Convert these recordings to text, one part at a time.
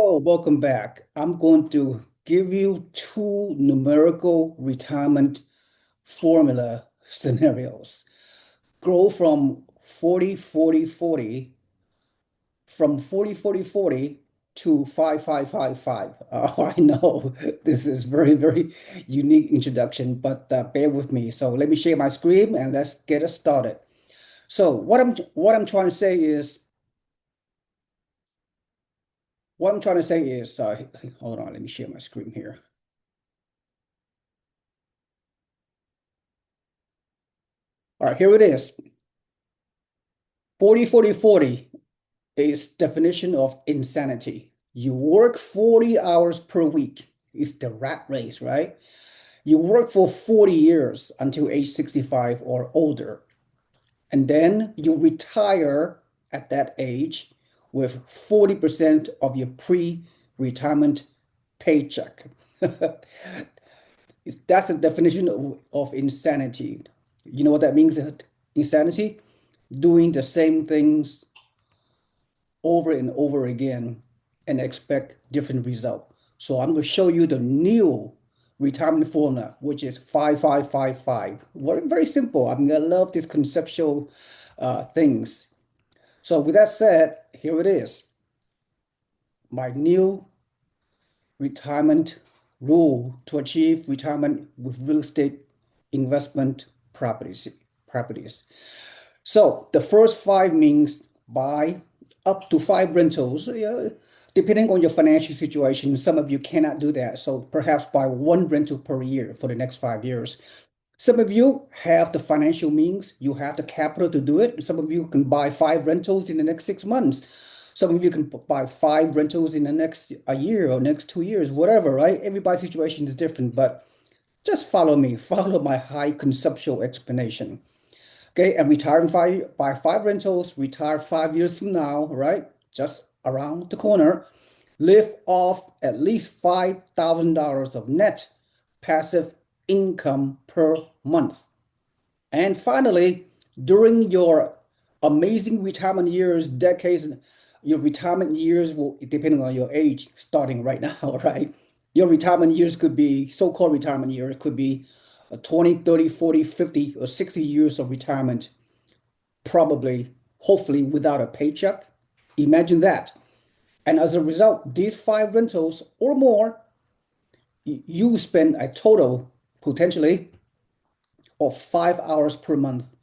Oh, welcome back. I'm going to give you two numerical retirement formula scenarios. Grow from 40 to 5555. I know this is very unique introduction, but bear with me. So let me share my screen and let's get it started. So what I'm trying to say is hold on, let me share my screen here. All right, here it is. 40 is definition of insanity. You work 40 hours per week. It's the rat race, right? You work for 40 years until age 65 or older, and then you retire at that age with 40% of your pre-retirement paycheck. That's the definition of insanity. You know what that means? Insanity? Doing the same things over and over again and expect different result. So I'm going to show you the new retirement formula, which is 5555. Very simple. I mean, I love these conceptual things. So with that said, here it is. My new retirement rule to achieve retirement with real estate investment properties. So the first five means buy up to five rentals. Yeah, depending on your financial situation, some of you cannot do that. So perhaps buy one rental per year for the next 5 years. Some of you have the financial means, you have the capital to do it. Some of you can buy five rentals in the next 6 months. Some of you can buy five rentals in the next a year or next 2 years, whatever, right? Everybody's situation is different, but just follow me, follow my high conceptual explanation. Okay, and retiring by five rentals, retire 5 years from now, right? Just around the corner. Live off at least $5,000 of net passive income per month. And finally, during your amazing retirement years, decades, your retirement years will, depending on your age, starting right now, right? Your retirement years could be, so-called retirement years, could be 20, 30, 40, 50, or 60 years of retirement, probably, hopefully, without a paycheck. Imagine that. And as a result, these five rentals or more, you spend a total, potentially, of 5 hours per month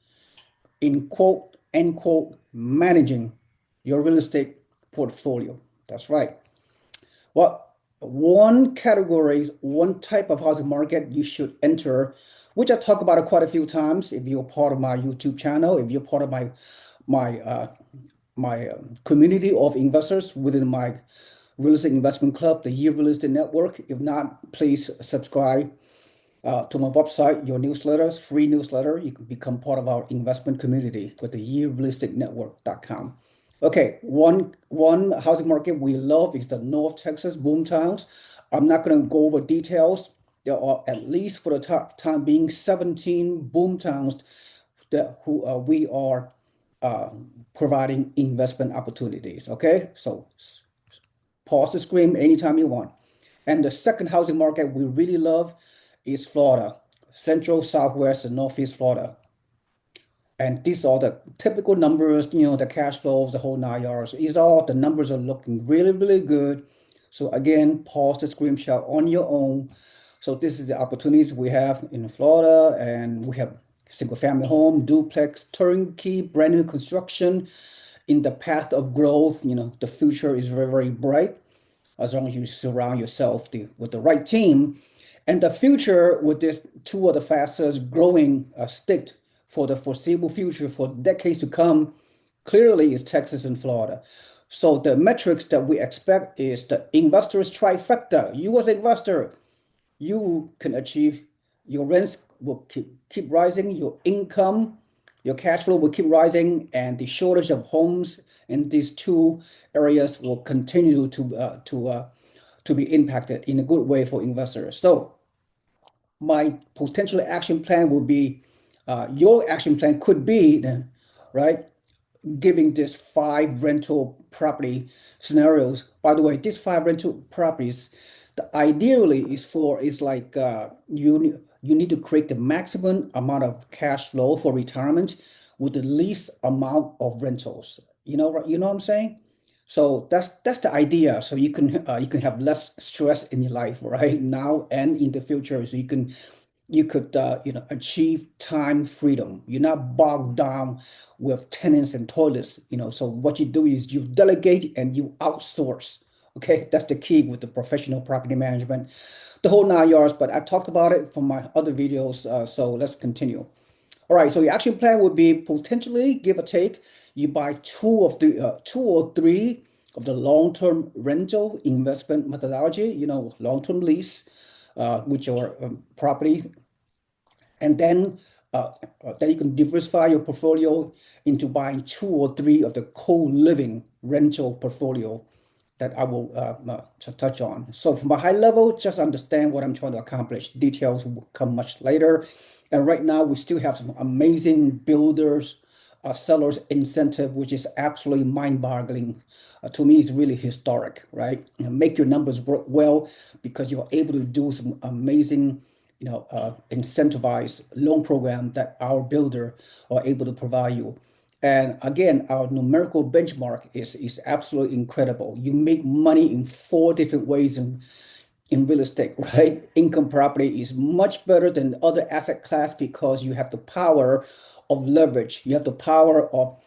in quote unquote managing your real estate portfolio. That's right. Well, one category, one type of housing market you should enter, which I talk about it quite a few times. If you're part of my YouTube channel, if you're part of my community of investors within my real estate investment club, the Yee Real Estate Network. If not, please subscribe to my website, your newsletters, free newsletter. You can become part of our investment community with the yeerealestatenetwork.com. Okay, one housing market we love is the North Texas boom towns. I'm not going to go over details. There are, at least for the time being, 17 boom towns that we are providing investment opportunities. Okay, so pause the screen anytime you want. And the second housing market we really love is Florida, Central, Southwest, and Northeast Florida. And these are the typical numbers, the cash flows, the whole 9 yards. The numbers are looking really good. So again, pause the screenshot on your own. So this is the opportunities we have in Florida, and we have single family home, duplex, turnkey, brand new construction in the path of growth. The future is very bright as long as you surround yourself with the right team. And the future with this two of the fastest growing state for the foreseeable future for decades to come clearly is Texas and Florida. So the metrics that we expect is the investors trifecta. You as an investor, you can achieve your rents will keep rising, your income, your cash flow will keep rising, and the shortage of homes in these two areas will continue to be impacted in a good way for investors. So my potential action plan will be, your action plan could be, right? giving this five rental property scenarios. By the way, these five rental properties, the ideally is like you need to create the maximum amount of cash flow for retirement with the least amount of rentals. You know what I'm saying? So that's the idea. So you can have less stress in your life right now and in the future. So you could achieve time freedom. You're not bogged down with tenants and toilets. So what you do is you delegate and you outsource. Okay, that's the key with the professional property management, the whole 9 yards. But I talked about it from my other videos. So let's continue. All right, so your action plan would be potentially, give or take, you buy two or three of the long-term rental investment methodology, long-term lease, with your property, and then you can diversify your portfolio into buying two or three of the co-living rental portfolio that I will touch on. So from a high level, just understand what I'm trying to accomplish. Details will come much later. And right now, we still have some amazing builders, sellers incentive, which is absolutely mind-boggling. To me, it's really historic, right? Make your numbers work well because you're able to do some amazing incentivized loan program that our builder are able to provide you. And again, our numerical benchmark is absolutely incredible. You make money in four different ways in real estate, right? Income property is much better than other asset class because you have the power of leverage. You have the power of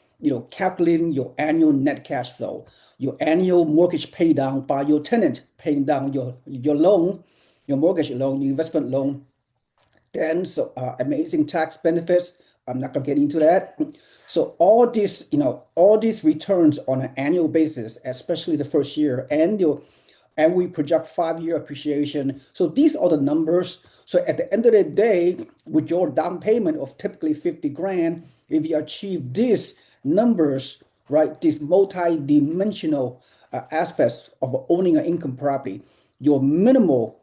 calculating your annual net cash flow, your annual mortgage pay down by your tenant paying down your loan, your mortgage loan, your investment loan, then so amazing tax benefits. I'm not gonna get into that. So all these returns on an annual basis, especially the first year, and we project 5-year appreciation. So these are the numbers. So at the end of the day, with your down payment of typically 50 grand, if you achieve these numbers, right, these multi-dimensional aspects of owning an income property, your minimal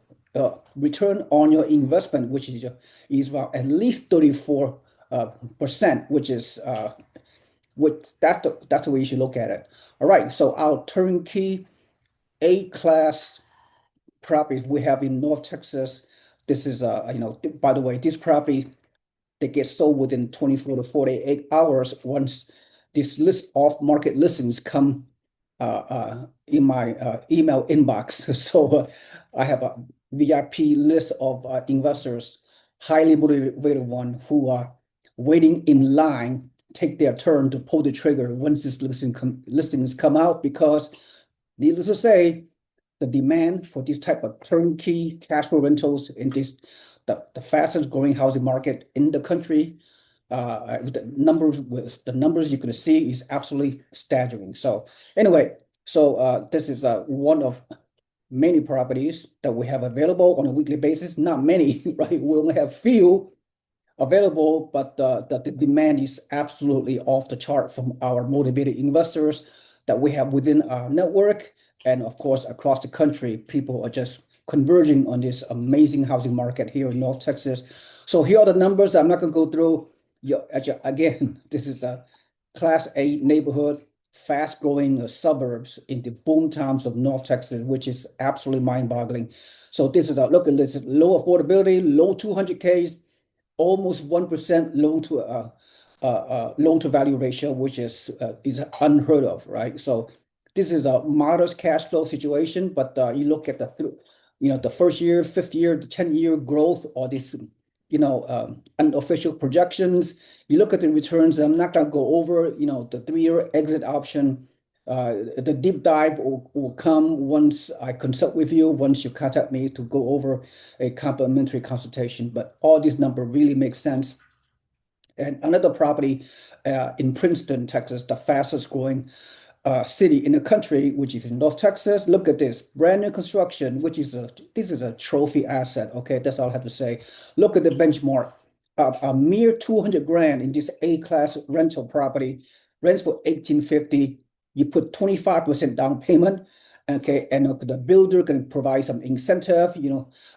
return on your investment, which is about at least 34 percent, which is that's the way you should look at it. All right, so our turnkey A-class properties we have in North Texas. This is by the way, this property they get sold within 24 to 48 hours once this list off market listings come in my email inbox. So I have a VIP list of investors, highly motivated one who are waiting in line, take their turn to pull the trigger once this listings come out because needless to say, the demand for this type of turnkey cash flow rentals in the fastest growing housing market in the country. With the numbers you can see is absolutely staggering. So anyway, this is one of many properties that we have available on a weekly basis. Not many, right? We only have few available, but the demand is absolutely off the chart from our motivated investors that we have within our network. And of course, across the country, people are just converging on this amazing housing market here in North Texas. So here are the numbers. I'm not going to go through. Again, this is a Class A neighborhood, fast-growing suburbs in the boom towns of North Texas, which is absolutely mind-boggling. So this is look at this: low affordability, low 200Ks, almost 1% loan to value ratio, which is unheard of, right? So this is a modest cash flow situation, but you look at the first year, fifth year, the 10-year growth, or this unofficial projections. You look at the returns. I'm not gonna go over the 3-year exit option. The deep dive will come once I consult with you, once you contact me to go over a complimentary consultation. But all these numbers really make sense. And another property in Princeton, Texas, the fastest growing city in the country, which is in North Texas. Look at this brand new construction, this is a trophy asset. Okay, that's all I have to say. Look at the benchmark. A mere 200 grand in this A-class rental property, rents for 1850. You put 25% down payment. Okay, and the builder can provide some incentive.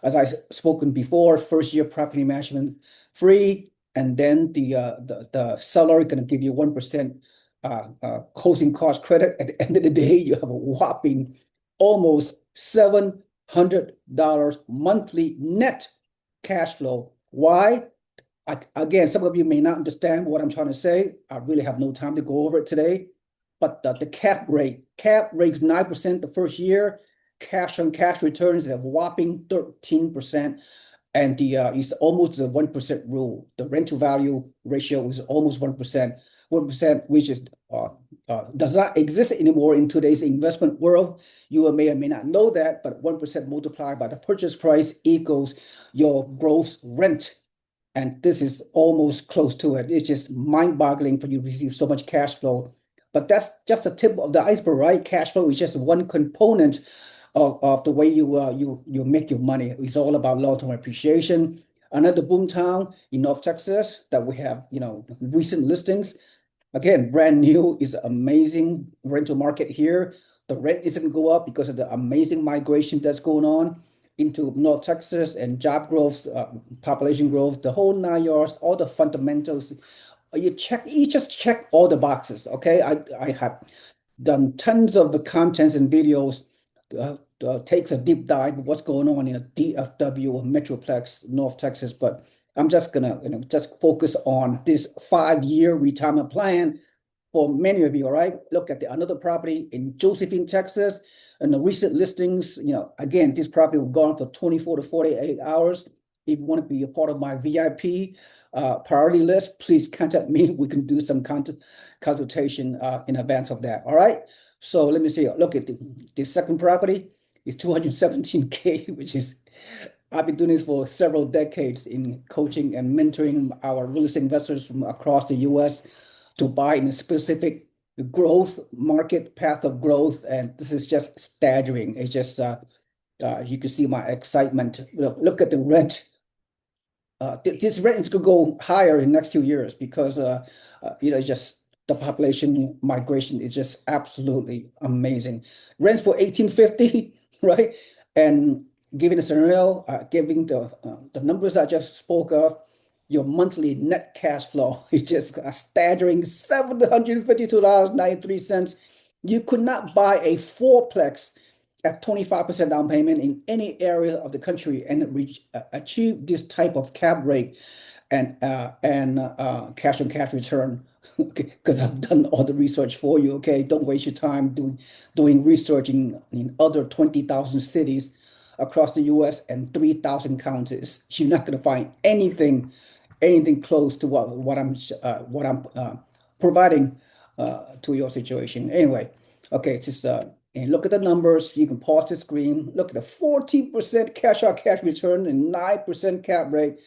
As I spoken before, first year property management free, and then the seller going to give you 1% closing cost credit, at the end of the day, you have a whopping almost $700 monthly net cash flow. Why? Again, some of you may not understand what I'm trying to say. I really have no time to go over it today. But the cap rate's 9% the first year. Cash on cash returns is a whopping 13%. And it's almost the 1% rule. The rent to value ratio is almost 1%. 1%, which is does not exist anymore in today's investment world. You may or may not know that, but 1% multiplied by the purchase price equals your gross rent. And this is almost close to it. It's just mind-boggling for you to receive so much cash flow. But that's just the tip of the iceberg, right? Cash flow is just one component of the way you make your money. It's all about long-term appreciation. Another boomtown in North Texas that we have, recent listings. Again, brand new, is amazing rental market here. The rent isn't go up because of the amazing migration that's going on into North Texas and job growth, population growth, the whole 9 yards, all the fundamentals. You just check all the boxes. Okay, I have done tons of the contents and videos. Takes a deep dive of what's going on in a DFW or Metroplex, North Texas, but I'm just gonna just focus on this 5-year retirement plan for many of you. All right, look at another property in Josephine, Texas, and the recent listings. Again, this property will go on for 24 to 48 hours. If you want to be a part of my VIP priority list, please contact me. We can do some consultation in advance of that. All right. So let me see. Look at the second property. It's 217K, which is, I've been doing this for several decades in coaching and mentoring our real estate investors from across the US to buy in a specific growth market, path of growth. And this is just staggering. It's just, you can see my excitement. Look at the rent. This rent is going to go higher in the next few years because, just the population migration is just absolutely amazing. Rents for 1850, right? And given the scenario, giving the numbers I just spoke of, your monthly net cash flow is just a staggering $752.93. You could not buy a fourplex at 25% down payment in any area of the country and achieve this type of cap rate and cash on cash return. Because I've done all the research for you. Okay, don't waste your time doing research in other 20,000 cities across the U.S. and 3,000 counties. You're not going to find anything close to what I'm providing to your situation. Anyway, okay, just and look at the numbers. You can pause the screen. Look at the 14% cash on cash return and 9% cap rate.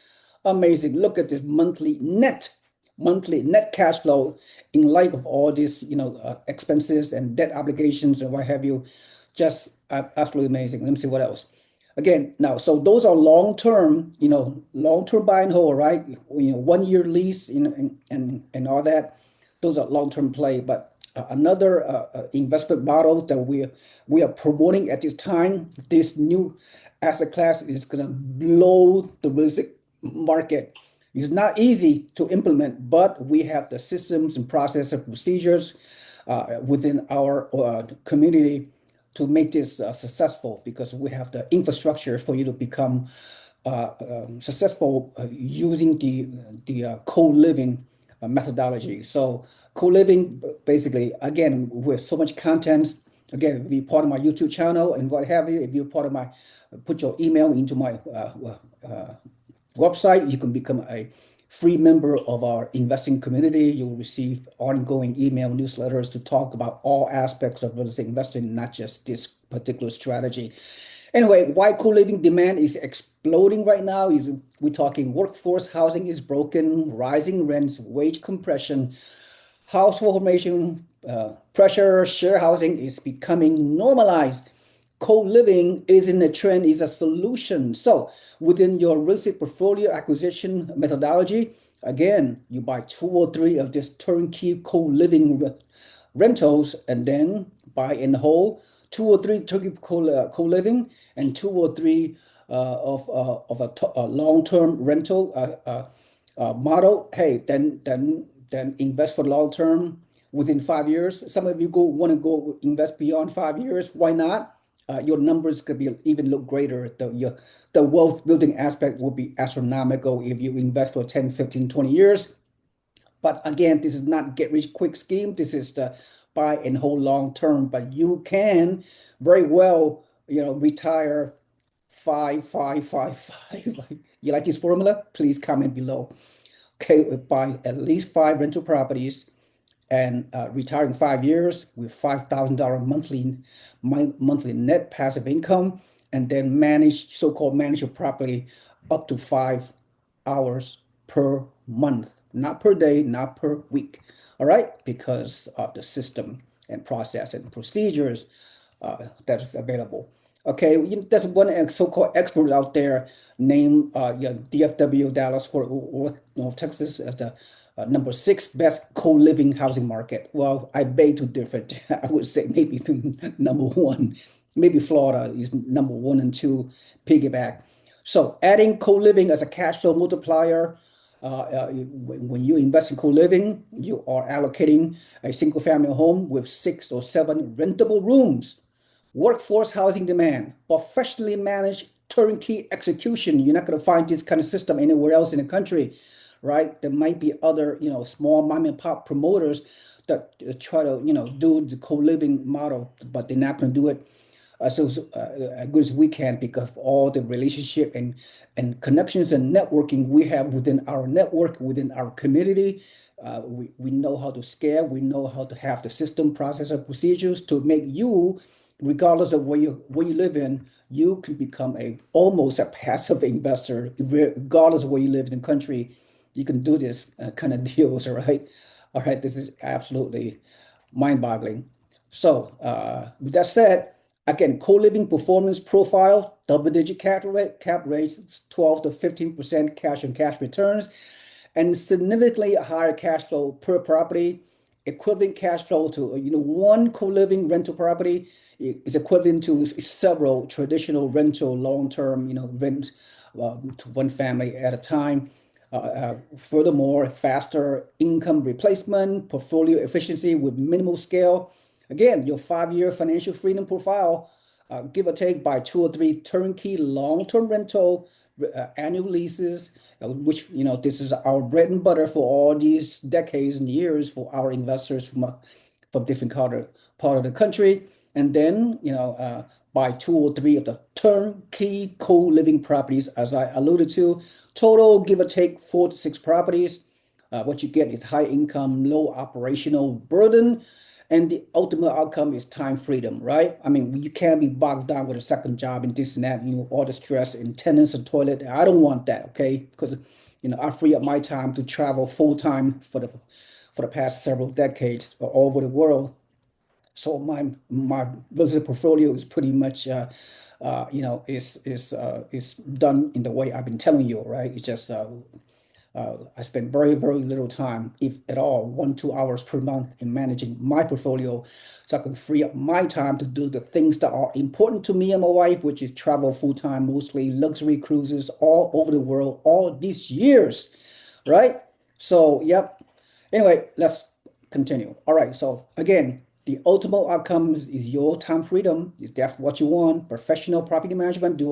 Amazing. Look at this monthly net cash flow in light of all these, expenses and debt obligations and what have you. Just absolutely amazing. Let me see what else. Again, now, so those are long-term buy and hold, right? 1-year lease, and all that. Those are long-term play. But another investment model that we are promoting at this time, this new asset class is going to blow the real estate market. It's not easy to implement, but we have the systems and process and procedures within our community to make this successful, because we have the infrastructure for you to become successful using the co-living methodology. So co-living, basically, again, with so much content, again, be part of my YouTube channel and what have you. If you're part of put your email into my website, you can become a free member of our investing community. You'll receive ongoing email newsletters to talk about all aspects of real estate investing, not just this particular strategy. Anyway, why co-living demand is exploding right now is we're talking workforce housing is broken, rising rents, wage compression, household formation pressure, share housing is becoming normalized. Co-living isn't a trend, is a solution. So within your real estate portfolio acquisition methodology, again, you buy 2 or 3 of this turnkey co-living rentals, and then buy in whole 2 or 3 turnkey co-living and 2 or 3 of a long-term rental model. Hey, then invest for long term within 5 years. Some of you want to go invest beyond 5 years. Why not? Your numbers could be even look greater. The wealth building aspect will be astronomical if you invest for 10, 15, 20 years. But again, this is not get rich quick scheme. This is the buy and hold long term. But you can very well, retire five, five, five, five. You like this formula? Please comment below. Okay, buy at least five rental properties and retire in 5 years with $5,000 monthly net passive income, and then manage your property up to 5 hours per month, not per day, not per week. All right, because of the system and process and procedures that is available. Okay, there's one so-called expert out there named DFW Dallas Fort Worth, North Texas as the number six best co-living housing market. Well, I beg to differ. I would say maybe to number one. Maybe Florida is number one and two, piggyback. So adding co-living as a cash flow multiplier. When you invest in co-living, you are allocating a single family home with 6 or 7 rentable rooms, workforce housing demand, professionally managed turnkey execution. You're not going to find this kind of system anywhere else in the country, right? There might be other, small mom and pop promoters that try to, do the co-living model, but they're not going to do it as good as we can because of all the relationship and connections and networking we have within our network, within our community. We know how to scale. We know how to have the system, process, and procedures to make you, regardless of where you live in, you can become almost a passive investor, regardless of where you live in the country. You can do this kind of deals, all right? All right, this is absolutely mind-boggling. So, with that said, again, co-living performance profile, double-digit cap rates, 12 to 15% cash on cash returns, and significantly higher cash flow per property, equivalent cash flow to one co-living rental property is equivalent to several traditional rental long-term rent to one family at a time. Furthermore, faster income replacement, portfolio efficiency with minimal scale. Again, your 5-year financial freedom profile, give or take by 2 or 3 turnkey long-term rental annual leases, which this is our bread and butter for all these decades and years for our investors from different part of the country. And then buy 2 or 3 of the turnkey co-living properties, as I alluded to. Total, give or take 4 to 6 properties. What you get is high income, low operational burden, and the ultimate outcome is time freedom, right? I mean, you can't be bogged down with a second job and this and that, all the stress and tenants and toilet. I don't want that, okay? Because I free up my time to travel full time for the past several decades all over the world. So my business portfolio is pretty much is done in the way I've been telling you, right? It's just I spend very, very little time, if at all, 1 2 hours per month in managing my portfolio, so I can free up my time to do the things that are important to me and my wife, which is travel full time, mostly luxury cruises all over the world, all these years, right? So, yep. Anyway, let's continue. All right. So again, the ultimate outcome is your time freedom. If that's what you want, professional property management, do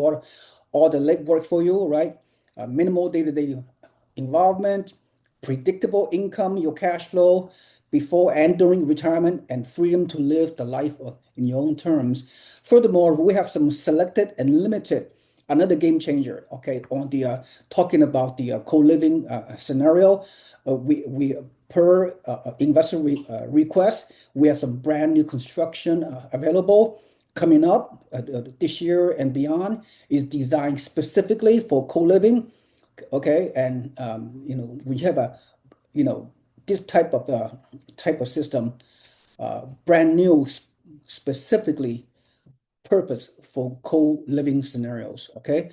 all the legwork for you, right? Minimal day-to-day involvement, predictable income, your cash flow before and during retirement, and freedom to live the life in your own terms. Furthermore, we have some selected and limited, another game changer, okay, on the talking about the co-living scenario. We per investor request, we have some brand new construction available coming up this year and beyond, is designed specifically for co-living. Okay, and we have this type of system, brand new, specifically purpose for co-living scenarios. Okay,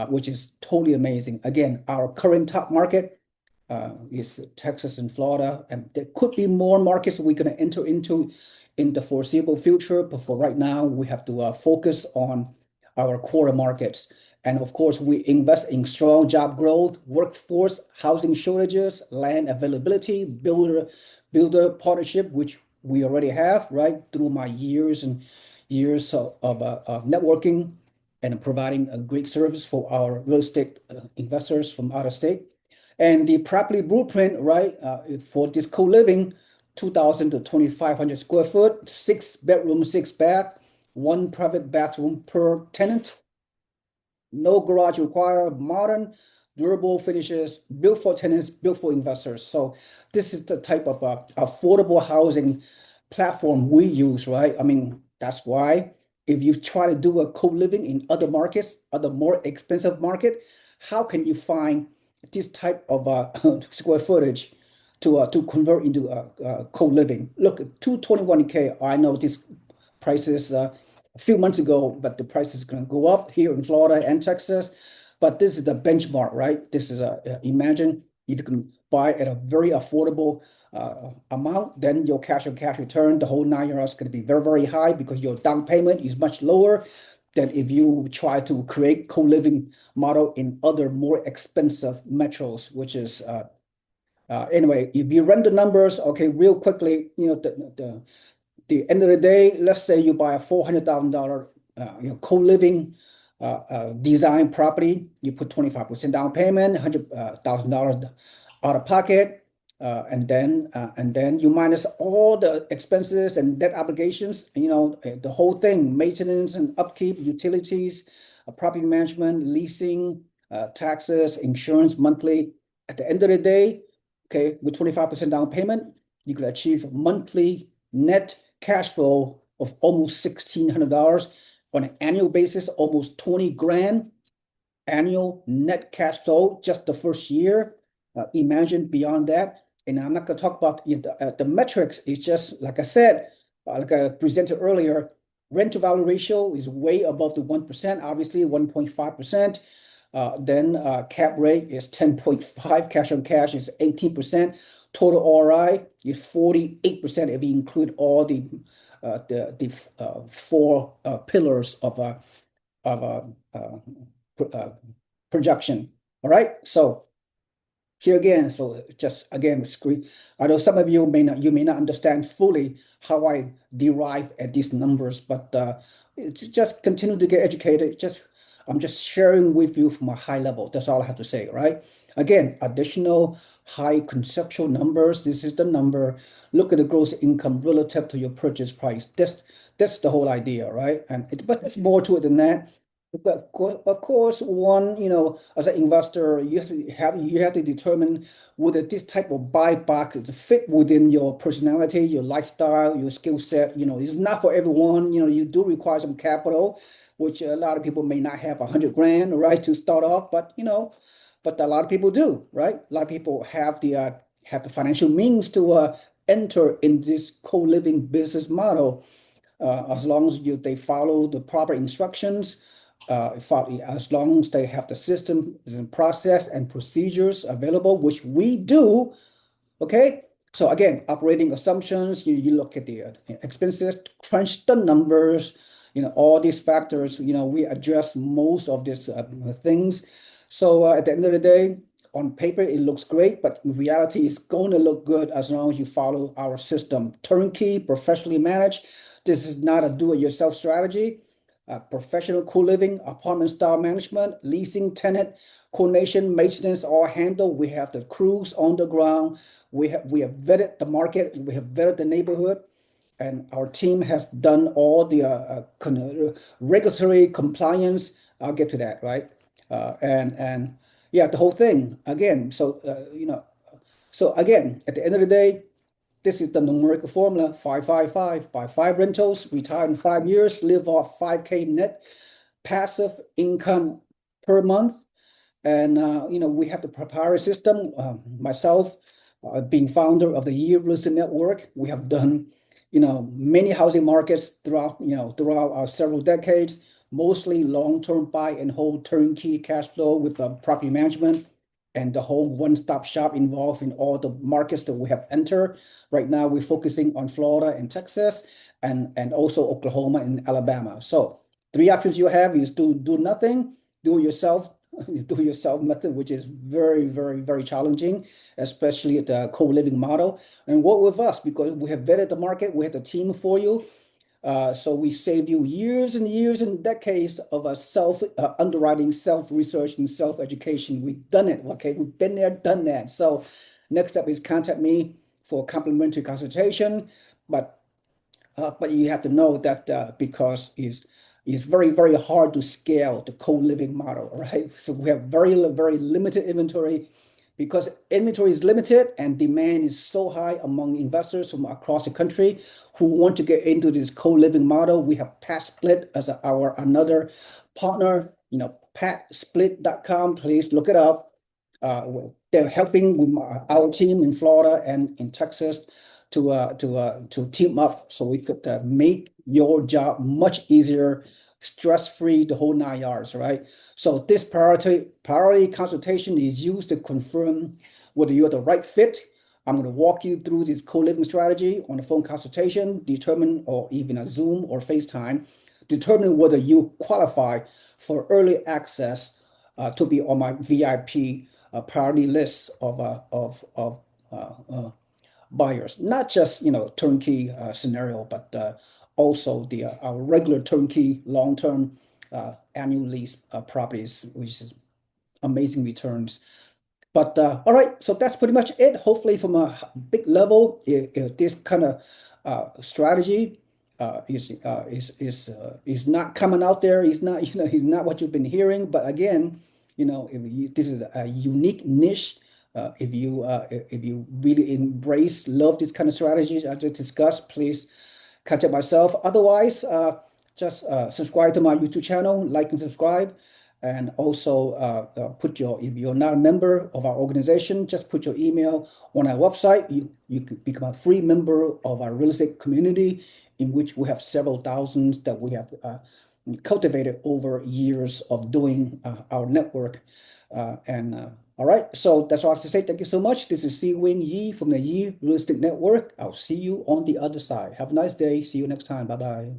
which is totally amazing. Again, our current top market is Texas and Florida, and there could be more markets we're going to enter into in the foreseeable future. But for right now, we have to focus on our core markets. And of course, we invest in strong job growth, workforce, housing shortages, land availability, builder partnership, which we already have, right, through my years and years of networking and providing a great service for our real estate investors from out of state. And the property blueprint, right, for this co-living, 2,000 to 2,500 square foot, 6 bedroom, 6 bath, one private bathroom per tenant. No garage required, modern, durable finishes, built for tenants, built for investors. So this is the type of affordable housing platform we use, right? I mean, that's why if you try to do a co-living in other markets, other more expensive market, how can you find this type of square footage to convert into co-living? Look, 221K, I know this prices a few months ago, but the price is going to go up here in Florida and Texas. But this is the benchmark, right? This is imagine if you can buy at a very affordable amount, then your cash on cash return, the whole 9 years, is going to be very, very high because your down payment is much lower than if you try to create co-living model in other more expensive metros, which is anyway, if you run the numbers, okay, real quickly, the end of the day, let's say you buy a $400,000 co-living design property, you put 25% down payment, $100,000 out of pocket, and then you minus all the expenses and debt obligations, the whole thing, maintenance and upkeep, utilities, property management, leasing, taxes, insurance monthly. At the end of the day, okay, with 25% down payment, you could achieve monthly net cash flow of almost $1,600 on an annual basis, almost 20 grand annual net cash flow just the first year. Imagine beyond that. And I'm not going to talk about the metrics. It's just like I said, like I presented earlier, rent to value ratio is way above the 1%, obviously 1.5%. Then cap rate is 10.5, cash on cash is 18%. Total ROI is 48% if you include all the four pillars of projection. All right, so here again, so just again, screen. I know some of you may not understand fully how I derive at these numbers, but just continue to get educated. I'm just sharing with you from a high level. That's all I have to say, right? Again, additional high conceptual numbers. This is the number. Look at the gross income relative to your purchase price. That's the whole idea, right? But there's more to it than that. But of course, as an investor, you have to determine whether this type of buy box is fit within your personality, your lifestyle, your skill set. It's not for everyone. You do require some capital, which a lot of people may not have 100 grand, right, to start off, but a lot of people do, right? A lot of people have the financial means to enter in this co-living business model, as long as they follow the proper instructions, as long as they have the system and process and procedures available, which we do. Okay, so again, operating assumptions, you look at the expenses, crunch the numbers, all these factors, we address most of these things. So at the end of the day, on paper, it looks great, but in reality, it's going to look good as long as you follow our system. Turnkey, professionally managed. This is not a do-it-yourself strategy. Professional co-living, apartment style management, leasing, tenant, coordination, maintenance, all handled. We have the crews on the ground. We have vetted the market. We have vetted the neighborhood. And our team has done all the regulatory compliance. I'll get to that, right? And yeah, the whole thing again. So again, at the end of the day, this is the numerical formula: 555. Buy 5 rentals, retire in 5 years, live off 5K net passive income per month. And we have the proprietary system. Myself, being founder of the Yee Real Estate Network, we have done many housing markets throughout our several decades, mostly long-term buy and hold turnkey cash flow with property management and the whole one-stop shop involved in all the markets that we have entered. Right now, we're focusing on Florida and Texas and also Oklahoma and Alabama. So Three options you have is to do nothing, do it yourself, do it yourself method, which is very, very, very challenging, especially the co-living model. And work with us because we have vetted the market, we have the team for you. So we save you years and years and decades of a self underwriting, self research, and self education. We've done it. Okay, we've been there, done that. So next step is contact me for complimentary consultation. But you have to know that because it's very, very hard to scale the co-living model, right? So we have very, very limited inventory because inventory is limited and demand is so high among investors from across the country who want to get into this co-living model. We have Pat Split as our another partner, patsplit.com. Please look it up. They're helping with our team in Florida and in Texas to team up so we could make your job much easier, stress-free, the whole 9 yards, right? So this priority consultation is used to confirm whether you're the right fit. I'm going to walk you through this co-living strategy on a phone consultation, determine, or even a Zoom or FaceTime, determine whether you qualify for early access to be on my VIP priority list of buyers, not just turnkey scenario, but also the our regular turnkey long-term annual lease properties, which is amazing returns. But all right, so that's pretty much it. Hopefully, from a big level, if this kind of strategy is not coming out there. Is not is not what you've been hearing. But again, this is a unique niche. If you really embrace, love this kind of strategies I just discussed, please contact myself. Otherwise, just subscribe to my YouTube channel, like and subscribe. And also if you're not a member of our organization, just put your email on our website. You could become a free member of our real estate community, in which we have several thousands that we have cultivated over years of doing our network. And all right, so that's all I have to say. Thank you so much. This is SeeWing Yee from the Yee Real Estate Network. I'll see you on the other side. Have a nice day. See you next time. Bye bye.